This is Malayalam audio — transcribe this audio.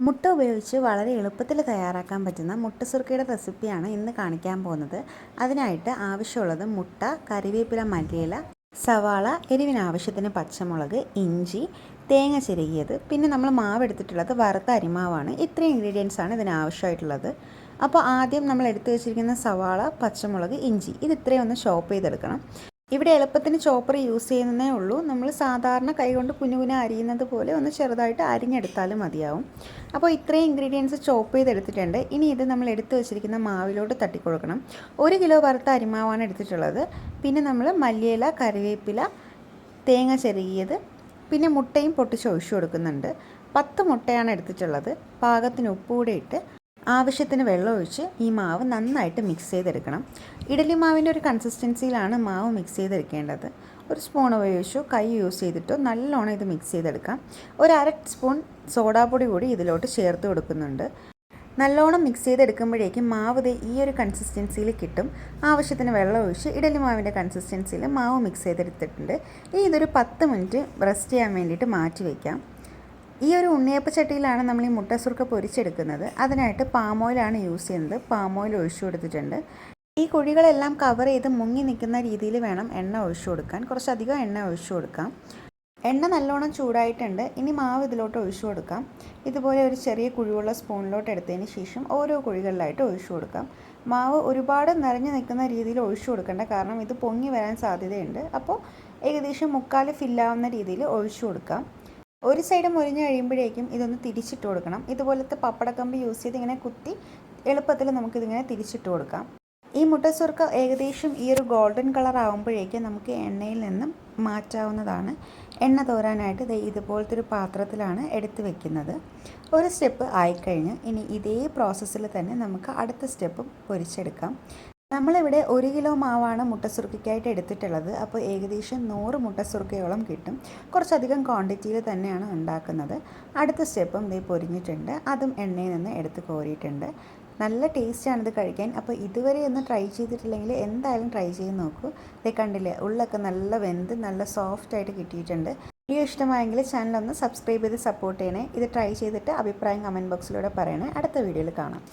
മുട്ട ഉപയോഗിച്ച് വളരെ എളുപ്പത്തിൽ തയ്യാറാക്കാൻ പറ്റുന്ന മുട്ട സുർക്കയുടെ റെസിപ്പിയാണ് ഇന്ന് കാണിക്കാൻ പോകുന്നത്. അതിനായിട്ട് ആവശ്യമുള്ളത് മുട്ട, കറിവേപ്പില, മല്ലിയില, സവാള, എരിവിന് ആവശ്യത്തിന് പച്ചമുളക്, ഇഞ്ചി, തേങ്ങ ചിരകിയത്, പിന്നെ നമ്മൾ മാവ് എടുത്തിട്ടുള്ളത് വറുത്ത അരിമാവാണ്. ഇത്രയും ഇൻഗ്രീഡിയൻസ് ആണ് ഇതിന് ആവശ്യമായിട്ടുള്ളത്. അപ്പോൾ ആദ്യം നമ്മൾ എടുത്തു വെച്ചിരിക്കുന്ന സവാള, പച്ചമുളക്, ഇഞ്ചി ഇത് ഇത്രയും ഒന്ന് ചോപ്പ് ചെയ്തെടുക്കണം. ഇവിടെ എളുപ്പത്തിന് ചോപ്പർ യൂസ് ചെയ്യുന്നതേ ഉള്ളൂ. നമ്മൾ സാധാരണ കൈകൊണ്ട് കുനുകുന അരിയുന്നത് പോലെ ഒന്ന് ചെറുതായിട്ട് അരിഞ്ഞെടുത്താലും മതിയാവും. അപ്പോൾ ഇത്രയും ഇൻഗ്രീഡിയൻസ് ചോപ്പ് ചെയ്തെടുത്തിട്ടുണ്ട്. ഇനി ഇത് നമ്മൾ എടുത്തു വെച്ചിരിക്കുന്ന മാവിലോട്ട് തട്ടിക്കൊടുക്കണം. 1 കിലോ വറുത്ത അരിമാവാണ് എടുത്തിട്ടുള്ളത്. പിന്നെ നമ്മൾ മല്ലിയില, കറിവേപ്പില, തേങ്ങ ചിരകിയത്, പിന്നെ മുട്ടയും പൊട്ടിച്ച് ഒഴിച്ചു കൊടുക്കുന്നുണ്ട്. 10 മുട്ടയാണ് എടുത്തിട്ടുള്ളത്. പാകത്തിന് ഉപ്പ് കൂടെ ഇട്ട് ആവശ്യത്തിന് വെള്ളം ഒഴിച്ച് ഈ മാവ് നന്നായിട്ട് മിക്സ് ചെയ്തെടുക്കണം. ഇഡലി മാവിൻ്റെ ഒരു കൺസിസ്റ്റൻസിയിലാണ് മാവ് മിക്സ് ചെയ്തെടുക്കേണ്ടത്. ഒരു സ്പൂൺ ഉപയോഗിച്ചോ കൈ യൂസ് ചെയ്തിട്ടോ നല്ലോണം ഇത് മിക്സ് ചെയ്തെടുക്കാം. ഒരു 1/2 സ്പൂൺ സോഡാപ്പൊടി കൂടി ഇതിലോട്ട് ചേർത്ത് കൊടുക്കുന്നുണ്ട്. നല്ലോണം മിക്സ് ചെയ്തെടുക്കുമ്പോഴേക്കും മാവ് ഈ ഒരു കൺസിസ്റ്റൻസിയിൽ കിട്ടും. ആവശ്യത്തിന് വെള്ളം ഒഴിച്ച് ഇഡലി മാവിൻ്റെ കൺസിസ്റ്റൻസിയിൽ മാവ് മിക്സ് ചെയ്തെടുത്തിട്ടുണ്ട്. ഇനി ഇതൊരു 10 മിനിറ്റ് റെസ്റ്റ് ചെയ്യാൻ വേണ്ടിയിട്ട് മാറ്റി വയ്ക്കാം. ഈ ഒരു ഉണ്ണിയപ്പ ചട്ടിയിലാണ് നമ്മൾ ഈ മുട്ട സുർക്ക പൊരിച്ചെടുക്കുന്നത്. അതിനായിട്ട് പാം ഓയിലാണ് യൂസ് ചെയ്യുന്നത്. പാം ഓയിൽ ഒഴിച്ചു കൊടുത്തിട്ടുണ്ട്. ഈ കുഴികളെല്ലാം കവർ ചെയ്ത് മുങ്ങി നിൽക്കുന്ന രീതിയിൽ വേണം എണ്ണ ഒഴിച്ചു കൊടുക്കാൻ. കുറച്ചധികം എണ്ണ ഒഴിച്ചു കൊടുക്കാം. എണ്ണ നല്ലോണം ചൂടായിട്ടുണ്ട്. ഇനി മാവ് ഇതിലോട്ട് ഒഴിച്ചു കൊടുക്കാം. ഇതുപോലെ ഒരു ചെറിയ കുഴിയുള്ള സ്പൂണിലോട്ട് എടുത്തതിന് ശേഷം ഓരോ കുഴികളിലായിട്ട് ഒഴിച്ചു കൊടുക്കാം. മാവ് ഒരുപാട് നിറഞ്ഞു നിൽക്കുന്ന രീതിയിൽ ഒഴിച്ചു കൊടുക്കേണ്ട, കാരണം ഇത് പൊങ്ങി വരാൻ സാധ്യതയുണ്ട്. അപ്പോൾ ഏകദേശം 1/4 ഫില്ലാവുന്ന രീതിയിൽ ഒഴിച്ചു കൊടുക്കാം. ഒരു സൈഡ് മുരിഞ്ഞ് കഴിയുമ്പോഴേക്കും ഇതൊന്ന് തിരിച്ചിട്ട് കൊടുക്കണം. ഇതുപോലത്തെ പപ്പടക്കമ്പ് യൂസ് ചെയ്ത് ഇങ്ങനെ കുത്തി എളുപ്പത്തിൽ നമുക്കിതിങ്ങനെ തിരിച്ചിട്ട് കൊടുക്കാം. ഈ മുട്ട സുർക്ക ഏകദേശം ഈ ഒരു ഗോൾഡൻ കളർ ആകുമ്പോഴേക്കും നമുക്ക് എണ്ണയിൽ നിന്നും മാറ്റാവുന്നതാണ്. എണ്ണ തോരാനായിട്ട് ഇതുപോലത്തെ ഒരു പാത്രത്തിലാണ് എടുത്ത് വെക്കുന്നത്. ഒരു സ്റ്റെപ്പ് ആയിക്കഴിഞ്ഞ് ഇനി ഇതേ പ്രോസസ്സിൽ തന്നെ നമുക്ക് അടുത്ത സ്റ്റെപ്പും പൊരിച്ചെടുക്കാം. നമ്മളിവിടെ 1 കിലോ മാവാണ് മുട്ട സുർക്കയ്ക്കായിട്ട് എടുത്തിട്ടുള്ളത്. അപ്പോൾ ഏകദേശം 100 മുട്ട സുർക്കയോളം കിട്ടും. കുറച്ചധികം ക്വാണ്ടിറ്റിയിൽ തന്നെയാണ് ഉണ്ടാക്കുന്നത്. അടുത്ത സ്റ്റെപ്പും പൊരിഞ്ഞിട്ടുണ്ട്. അതും എണ്ണയിൽ നിന്ന് എടുത്ത് കോരിയിട്ടുണ്ട്. നല്ല ടേസ്റ്റാണിത് കഴിക്കാൻ. അപ്പോൾ ഇതുവരെ ഒന്ന് ട്രൈ ചെയ്തിട്ടില്ലെങ്കിൽ എന്തായാലും ട്രൈ ചെയ്ത് നോക്കൂ. കണ്ടില്ലേ, ഉള്ളൊക്കെ നല്ല വെന്ത് നല്ല സോഫ്റ്റായിട്ട് കിട്ടിയിട്ടുണ്ട്. വീഡിയോ ഇഷ്ടമായെങ്കിൽ ചാനൽ ഒന്ന് സബ്സ്ക്രൈബ് ചെയ്ത് സപ്പോർട്ട് ചെയ്യണേ. ഇത് ട്രൈ ചെയ്തിട്ട് അഭിപ്രായം കമൻറ്റ് ബോക്സിലൂടെ പറയണേ. അടുത്ത വീഡിയോയിൽ കാണാം.